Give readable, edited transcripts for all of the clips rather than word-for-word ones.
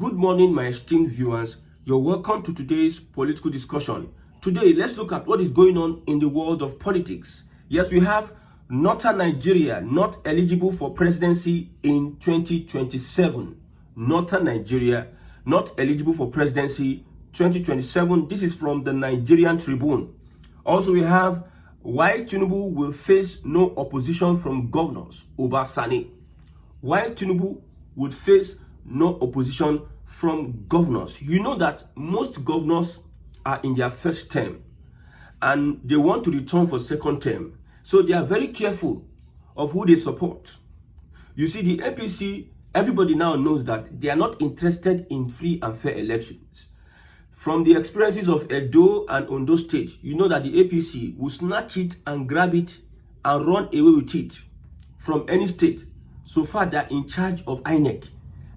Good morning, my esteemed viewers. You're welcome to today's political discussion. Today, let's look at what is going on in the world of politics. Yes, we have Northern Nigeria not eligible for presidency in 2027. Northern Nigeria not eligible for presidency 2027. This is from the Nigerian Tribune. Also, we have why Tinubu will face no opposition from governors, Obasani. Why Tinubu would face no opposition from governors. You know that most governors are in their first term and they want to return for second term. So they are very careful of who they support. You see, the APC, everybody now knows that they are not interested in free and fair elections. From the experiences of Edo and Ondo State, you know that the APC will snatch it and grab it and run away with it from any state. So far, they are in charge of INEC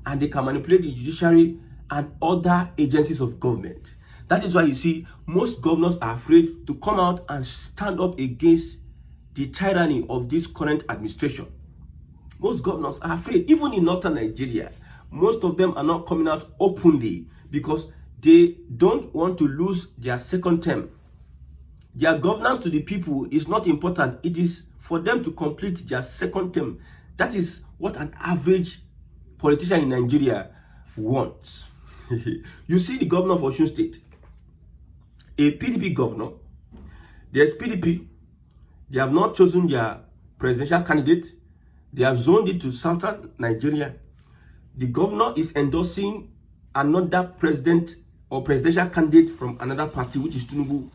and they can manipulate the judiciary and other agencies of government. That is why you see most governors are afraid to come out and stand up against the tyranny of this current administration. Most governors are afraid. Even in Northern Nigeria, most of them are not coming out openly because they don't want to lose their second term. Their governance to the people is not important. It is for them to complete their second term. That is what an average politician in Nigeria wants. You see the governor of Osun State, a PDP governor. There's PDP. They have not chosen their presidential candidate. They have zoned it to southern Nigeria. The governor is endorsing another president or presidential candidate from another party, which is Tinubu,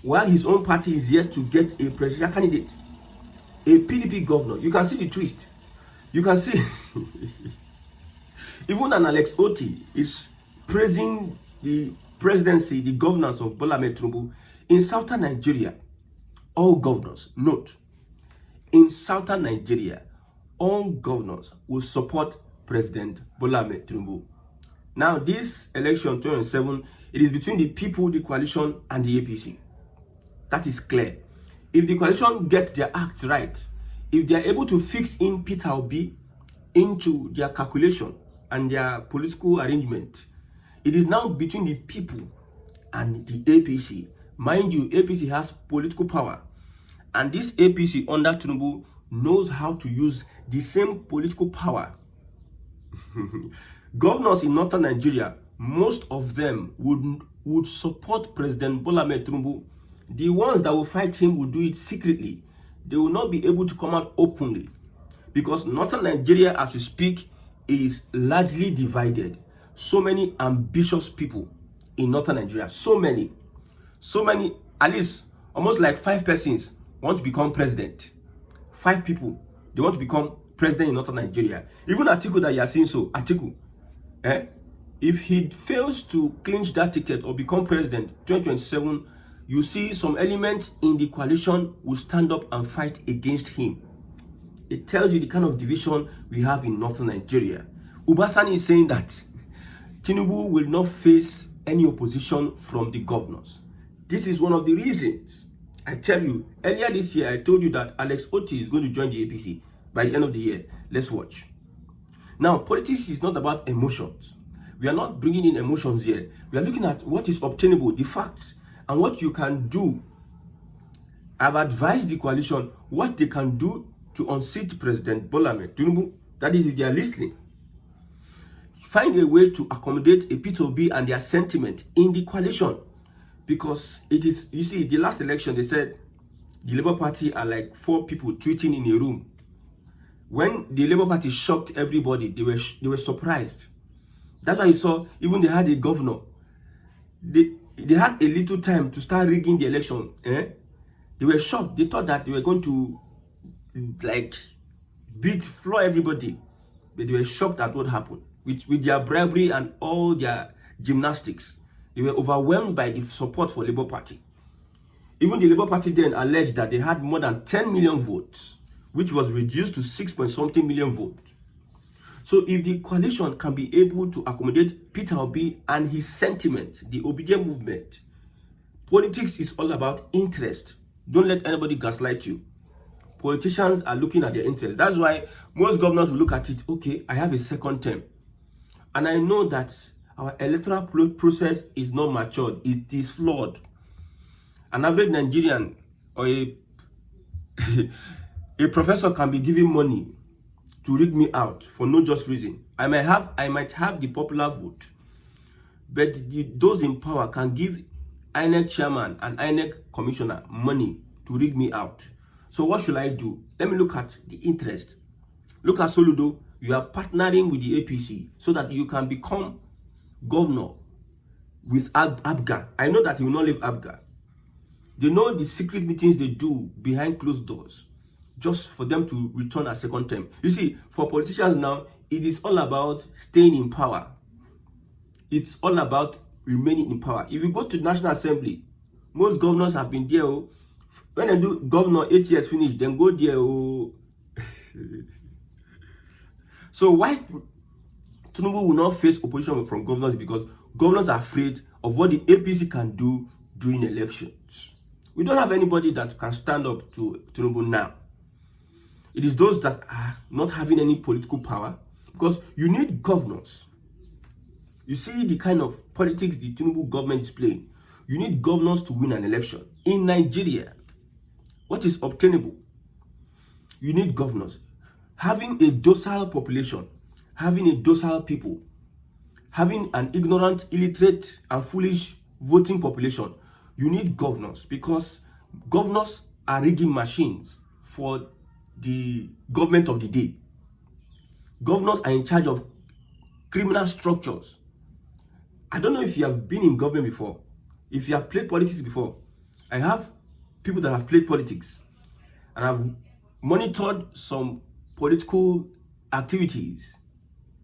while his own party is yet to get a presidential candidate. A PDP governor. You can see the twist. You can see even an Alex Oti is praising the presidency, the governance of Bola Ahmed Tinubu in southern Nigeria. All governors, note, in southern Nigeria, all governors will support President Bola Ahmed Tinubu. Now, this election 2027, it is between the people, the coalition, and the APC. That is clear. If the coalition get their act right, if they are able to fix in Peter Obi into their calculation and their political arrangement, it is now between the people and the APC. Mind you, APC has political power. And this APC under Tinubu knows how to use the same political power. Governors in Northern Nigeria, most of them would support President Bola Ahmed Tinubu. The ones that will fight him will do it secretly. They will not be able to come out openly because Northern Nigeria, as we speak, is largely divided. So many ambitious people in Northern Nigeria, so many, at least almost like 5 persons want to become president. 5 people, they want to become president in Northern Nigeria. Even Atiku that you are seeing, so Atiku, if he fails to clinch that ticket or become president 2027, you see some elements in the coalition will stand up and fight against him. It tells you the kind of division we have in Northern Nigeria. Obasani is saying that Tinubu will not face any opposition from the governors. This is one of the reasons. I tell you, earlier this year, I told you that Alex Oti is going to join the APC by the end of the year. Let's watch. Now, politics is not about emotions. We are not bringing in emotions here. We are looking at what is obtainable, the facts, and what you can do. I've advised the coalition what they can do to unseat President Bola Ahmed Tinubu. That is, if they are listening. Find a way to accommodate a Peter Obi and their sentiment in the coalition. Because it is, you see, the last election, they said the Labour Party are like 4 people tweeting in a room. When the Labour Party shocked everybody, they were surprised. That's why you saw, even they had a governor. They had a little time to start rigging the election. They were shocked. They thought that they were going to floor everybody. But they were shocked at what happened. With their bribery and all their gymnastics. They were overwhelmed by the support for Labour Party. Even the Labour Party then alleged that they had more than 10 million votes, which was reduced to 6-point-something million votes. So if the coalition can be able to accommodate Peter Obi and his sentiment, the Obidian movement, politics is all about interest. Don't let anybody gaslight you. Politicians are looking at their interest. That's why most governors will look at it, okay, I have a second term. And I know that our electoral process is not matured. It is flawed. An average Nigerian or a professor can be giving money to rig me out for no just reason. I might have the popular vote, but those in power can give INEC chairman and INEC commissioner money to rig me out. So what should I do? Let me look at the interest. Look at Soludo. You are partnering with the APC so that you can become governor with Abga. I know that he will not leave Abga. They know the secret meetings they do behind closed doors just for them to return a second term. You see, for politicians now, it is all about staying in power. It's all about remaining in power. If you go to the National Assembly, most governors have been there. Oh. When they do governor 8 years finish, then go there. Oh. So why Tinubu will not face opposition from governors? Because governors are afraid of what the APC can do during elections. We don't have anybody that can stand up to Tinubu now. It is those that are not having any political power, because you need governors. You see the kind of politics the Tinubu government is playing. You need governors to win an election. In Nigeria, what is obtainable? You need governors. Having a docile population, having a docile people, having an ignorant, illiterate, and foolish voting population, you need governors, because governors are rigging machines for the government of the day. Governors are in charge of criminal structures. I don't know if you have been in government before, if you have played politics before. I have people that have played politics, and I've monitored some political activities.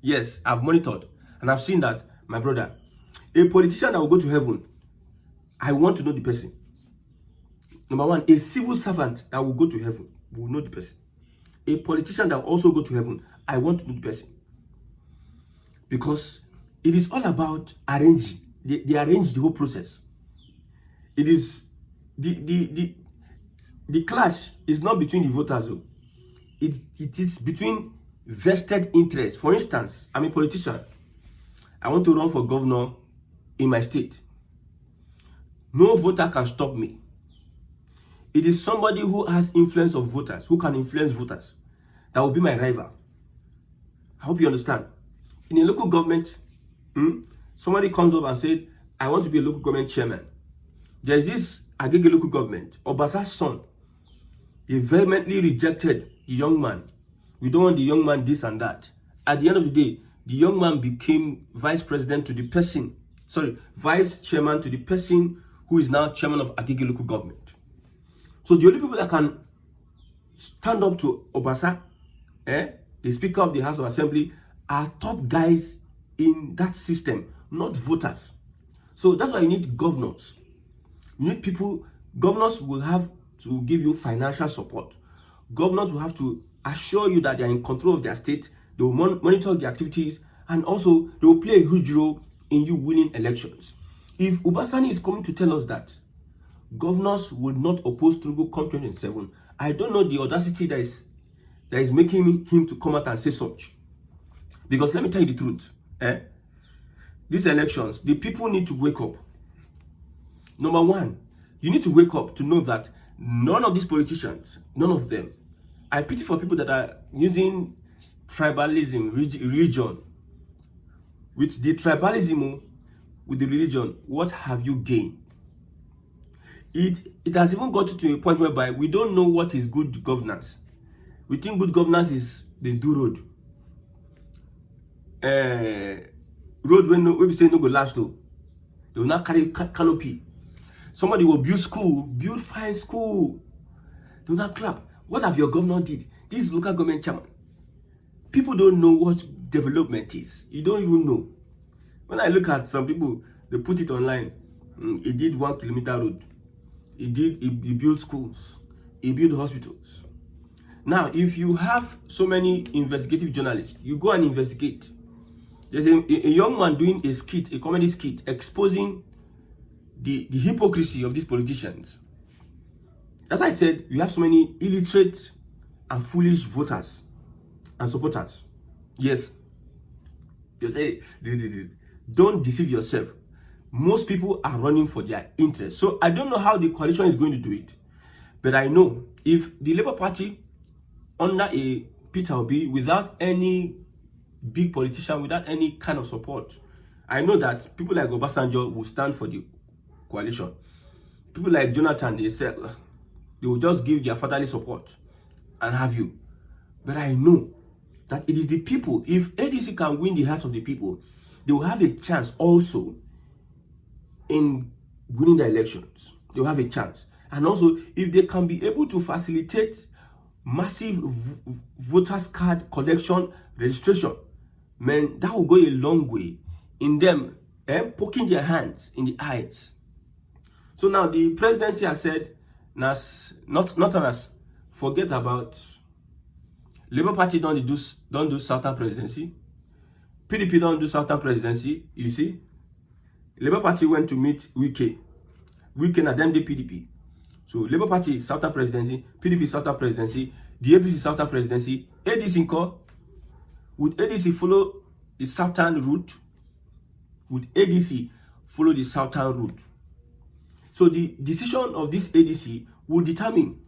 Yes, I've monitored, and I've seen that, my brother, a politician that will go to heaven, I want to know the person. Number one, a civil servant that will go to heaven will know the person. A politician that will also go to heaven, I want to know the person. Because it is all about arranging. They arrange the whole process. It is the clash is not between the voters, though. It is between vested interests. For instance, I'm a politician. I want to run for governor in my state. No voter can stop me. It is somebody who has influence of voters, who can influence voters, that will be my rival. I hope you understand. In a local government, somebody comes up and said, I want to be a local government chairman. There's this Agege local government, Obasa's son. He vehemently rejected the young man. We don't want the young man this and that. At the end of the day, the young man became vice chairman to the person who is now chairman of Agege local government. So the only people that can stand up to Obasa, the Speaker of the House of Assembly, are top guys in that system, not voters. So that's why you need governors. You need people. Governors will have to give you financial support. Governors will have to assure you that they are in control of their state. They will monitor the activities, and also they will play a huge role in you winning elections. If Ubasani is coming to tell us that governors will not oppose Tinubu come 2027, I don't know the audacity that is making him to come out and say such. Because let me tell you the truth. These elections, the people need to wake up. Number one, you need to wake up to know that none of these politicians, none of them, I pity for people that are using tribalism, religion. With the tribalism, with the religion, what have you gained? It has even gotten to a point whereby we don't know what is good governance. We think good governance is the do road. Road when we say no go last though. They will not carry canopy. Somebody will build school, build fine school. They will not clap. What have your governor did? This local government chairman. People don't know what development is. You don't even know. When I look at some people, they put it online. He did 1 kilometer road. He built schools. He built hospitals. Now, if you have so many investigative journalists, you go and investigate. There's a young man doing a skit, a comedy skit, exposing the hypocrisy of these politicians. As I said, you have so many illiterate and foolish voters and supporters. Yes. They say, don't deceive yourself. Most people are running for their interest. So I don't know how the coalition is going to do it. But I know if the Labour Party under a Peter Obi, without any big politician, without any kind of support, I know that people like Obasanjo will stand for the coalition. People like Jonathan, they said they will just give their fatherly support and have you. But I know that it is the people. If ADC can win the hearts of the people, they will have a chance also in winning the elections. They will have a chance. And also, if they can be able to facilitate massive voters card collection registration, man, that will go a long way in them poking their hands in the eyes. So now the presidency has said, not as forget about Labour Party don't do Southern presidency. PDP don't do Southern presidency. You see, Labour Party went to meet Wike and them the PDP. So Labour Party Southern presidency, PDP Southern presidency, the APC Southern presidency, ADC Inco. Would ADC follow the Southern route? Would ADC follow the Southern route? So the decision of this ADC will determine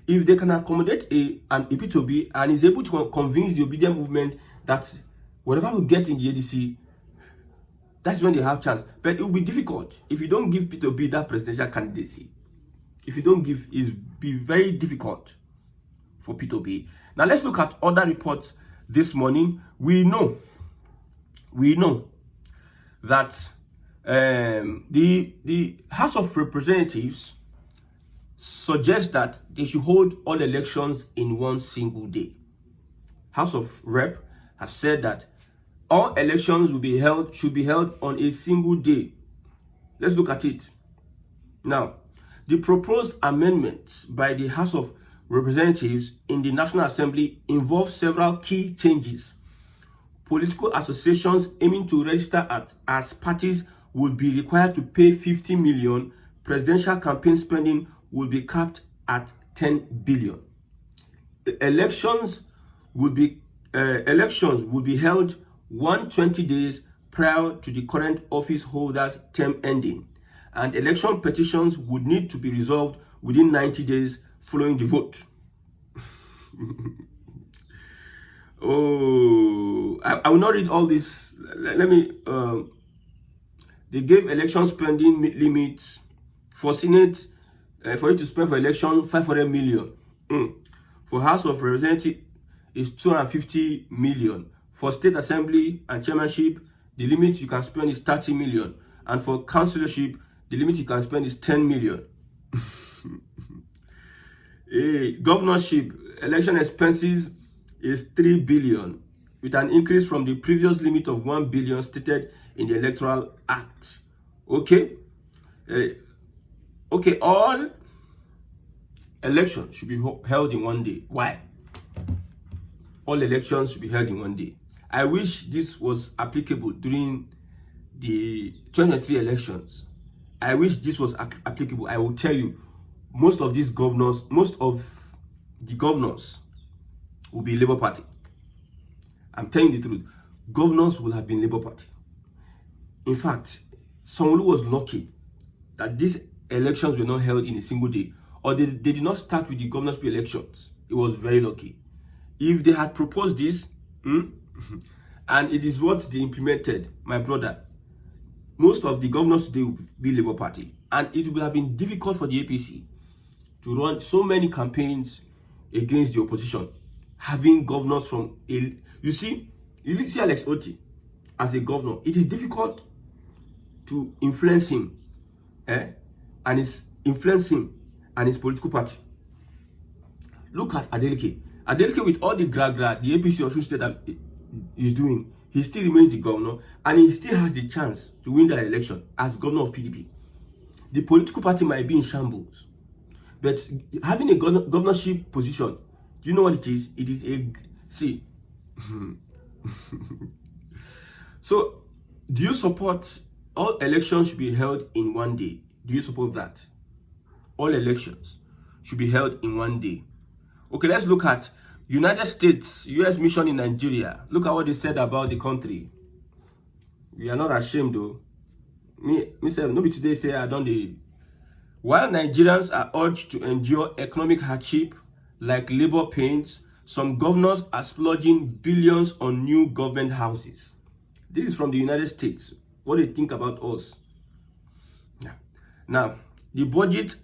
if they can accommodate an P2B and is able to convince the obedient movement that whatever we get in the ADC, that's when they have chance. But it will be difficult if you don't give P2B that presidential candidacy. If you don't give, it will be very difficult for P2B. Now let's look at other reports this morning. We know that the House of Representatives suggests that they should hold all elections in one single day. House of Rep have said that all elections should be held on a single day. Let's look at it. Now, the proposed amendments by the House of Representatives in the National Assembly involve several key changes. Political associations aiming to register as parties will be required to pay 50 million. Presidential campaign spending will be capped at 10 billion. Elections will be held 120 days prior to the current office holder's term ending, and election petitions would need to be resolved within 90 days following the vote. Oh, I will not read all this. Let me. They gave election spending limits for Senate, for it to spend for election 500 million. For House of Representatives is 250 million. For State Assembly and Chairmanship, the limit you can spend is 30 million. And for Councillorship, the limit you can spend is 10 million. Governorship, election expenses is 3 billion, with an increase from the previous limit of 1 billion stated in the Electoral Act. Okay? Okay, all elections should be held in one day. Why? All elections should be held in one day. I wish this was applicable during the 2023 elections. I wish this was applicable. I will tell you, most of the governors will be Labour Party. I'm telling you the truth. Governors will have been Labour Party. In fact, Sanwo-Olu was lucky that these elections were not held in a single day, or they did not start with the governor's elections. It was very lucky. If they had proposed this, and it is what they implemented, my brother, most of the governors today will be Labour Party, and it would have been difficult for the APC to run so many campaigns against the opposition, having governors from you see Alex Oti as a governor. It is difficult to influence him, and his political party. Look at Adeleke. Adeleke, with all the gra the APC Osun State is doing, he still remains the governor, and he still has the chance to win that election as governor of PDP. The political party might be in shambles, but having a governorship position, do you know what it is? It is So, do you support all elections should be held in one day? Do you support that? All elections should be held in one day. Okay, let's look at United States, US mission in Nigeria. Look at what they said about the country. We are not ashamed though. Me say, no be today say I don't dey. While Nigerians are urged to endure economic hardship like labor pains, some governors are splurging billions on new government houses. This is from the United States. What do you think about us? Now, the budget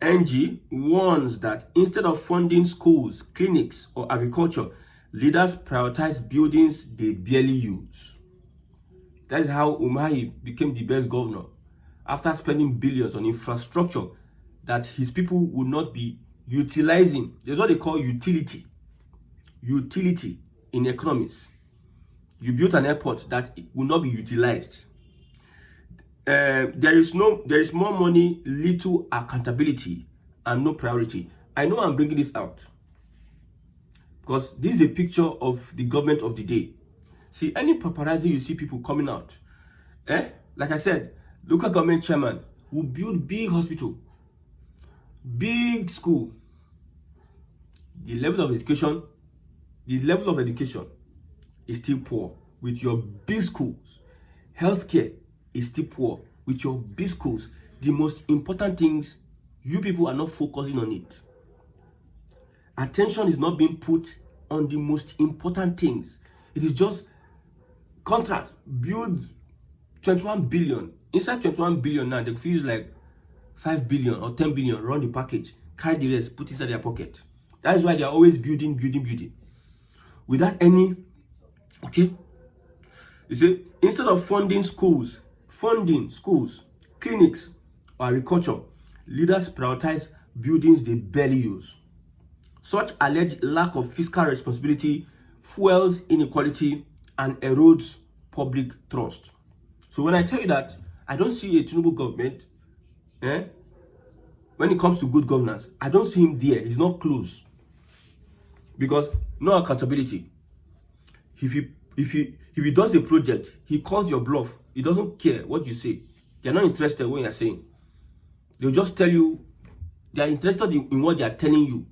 NG warns that instead of funding schools, clinics, or agriculture, leaders prioritize buildings they barely use. That's how Umahi became the best governor, after spending billions on infrastructure that his people would not be utilizing. There's what they call utility. Utility in economics. You built an airport that will not be utilized. There is more money, little accountability, and no priority. I know I'm bringing this out because this is a picture of the government of the day. See, any paparazzi you see people coming out, like I said, local government chairman will build big hospital, big school. The level of education is still poor with your big schools. Healthcare is still poor with your big schools. The most important things, you people are not focusing on it. Attention is not being put on the most important things. It is just contract, build 21 billion. Inside 21 billion now, they feel like 5 billion or 10 billion, run the package, carry the rest, put inside their pocket. That is why they are always building. Without any, okay? You see, instead of funding schools, clinics, or agriculture, leaders prioritize buildings they barely use. Such alleged lack of fiscal responsibility fuels inequality and erodes public trust. So when I tell you that I don't see a Tinubu government, when it comes to good governance, I don't see him there. He's not close. Because no accountability. If he does a project, he calls your bluff. He doesn't care what you say. They're not interested in what you're saying. They'll just tell you, they are interested in what they are telling you.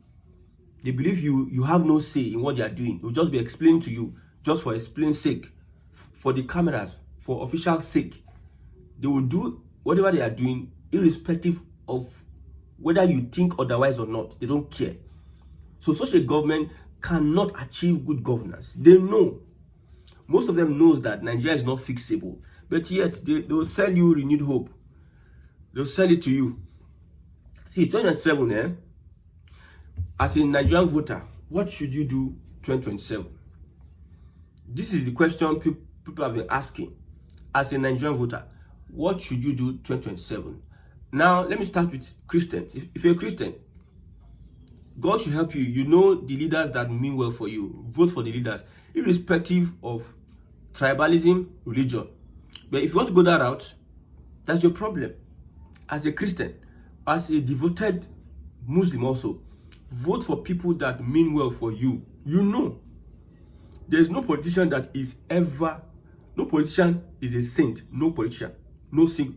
They believe you have no say in what they are doing. They'll just be explaining to you, just for explaining sake, for the cameras, for official sake. They will do whatever they are doing, irrespective of whether you think otherwise or not. They don't care. So such a government cannot achieve good governance. They know. Most of them knows that Nigeria is not fixable. But yet, they will sell you renewed hope. They'll sell it to you. See, 2027, as a Nigerian voter, what should you do 2027? This is the question people have been asking. As a Nigerian voter, what should you do 2027? Now, let me start with Christians. If you're a Christian, God should help you. You know the leaders that mean well for you. Vote for the leaders, irrespective of tribalism, religion. But if you want to go that route, that's your problem. As a Christian, as a devoted Muslim also, vote for people that mean well for you. You know, there's no politician that is ever, no politician is a saint. No politician, no single.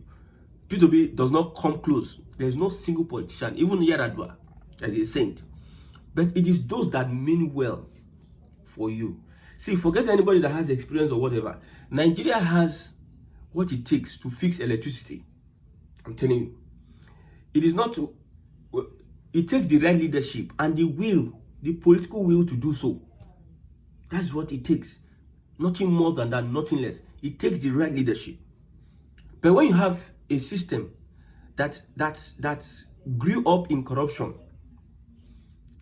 P2B does not come close. There's no single politician, even Yaradua, that is a saint. But it is those that mean well for you. See, forget anybody that has experience or whatever. Nigeria has what it takes to fix electricity. I'm telling you. It is not to, it takes the right leadership and the will, the political will to do so. That's what it takes. Nothing more than that, nothing less. It takes the right leadership. But when you have a system that grew up in corruption,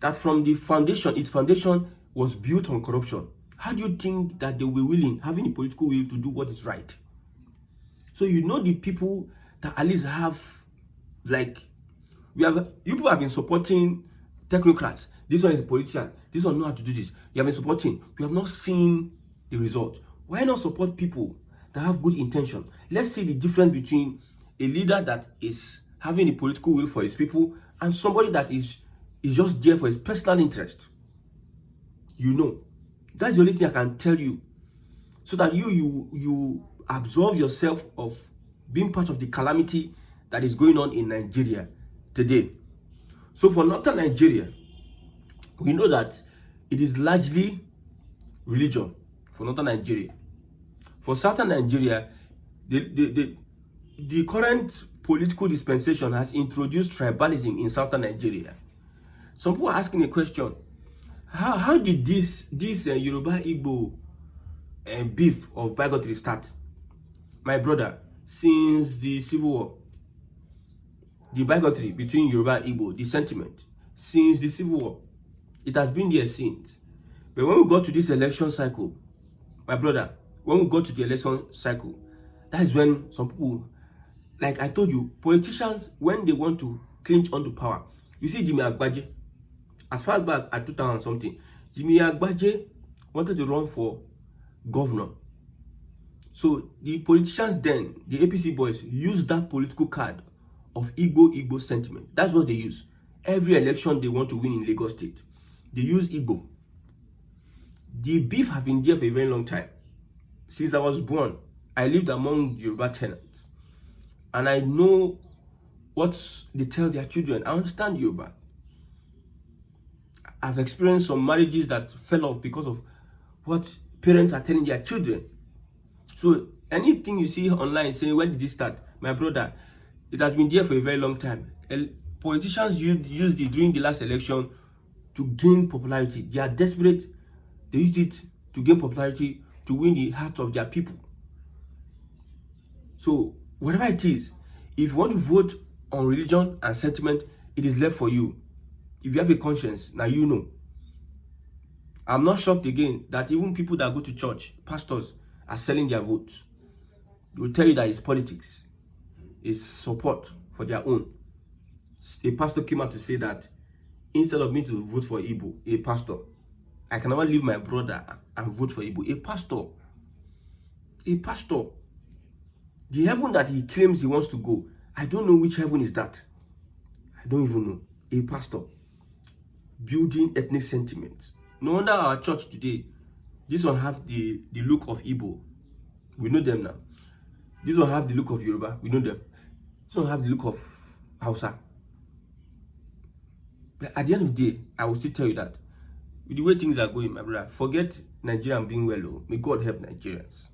that from the foundation, its foundation was built on corruption, how do you think that they were willing, having a political will to do what is right? So you know the people that at least have, like, you people have been supporting technocrats. This one is a politician. This one knows how to do this. You have been supporting. We have not seen the result. Why not support people that have good intention? Let's see the difference between a leader that is having a political will for his people and somebody that is just there for his personal interest. You know, that's the only thing I can tell you, so that you absolve yourself of being part of the calamity that is going on in Nigeria today. So for northern Nigeria, we know that it is largely religion for northern Nigeria. For southern Nigeria, the current political dispensation has introduced tribalism in southern Nigeria. Some people are asking a question: how did this Yoruba Igbo beef of bigotry start? My brother, since the civil war, the bigotry between Yoruba Igbo, the sentiment, since the civil war, it has been there since. But when we got to this election cycle, my brother, when we got to the election cycle, that is when some people, like I told you, politicians, when they want to clinch onto power, you see Jimmy Agbaje, as far back at 2000 something, Jimmy Agbaje wanted to run for governor. So the politicians then, the APC boys, used that political card of Igbo sentiment. That's what they use. Every election they want to win in Lagos State, they use Igbo. The beef have been there for a very long time. Since I was born, I lived among Yoruba tenants, and I know what they tell their children. I understand Yoruba. I've experienced some marriages that fell off because of what parents are telling their children. So anything you see online saying, when did this start? My brother, it has been there for a very long time. Politicians used it during the last election to gain popularity. They are desperate. They used it to gain popularity, to win the hearts of their people. So whatever it is, if you want to vote on religion and sentiment, it is left for you. If you have a conscience, now you know. I'm not shocked again that even people that go to church, pastors, are selling their votes. They will tell you that it's politics, it's support for their own. A pastor came out to say that instead of me to vote for Igbo, a pastor, I can never leave my brother and vote for Igbo. A pastor. The heaven that he claims he wants to go, I don't know which heaven is that. I don't even know. A pastor building ethnic sentiments. No wonder our church today, this one have the look of Igbo. We know them now. This one have the look of Yoruba. We know them. This one have the look of Hausa. But at the end of the day, I will still tell you that with the way things are going, my brother, forget Nigeria being well. May God help Nigerians.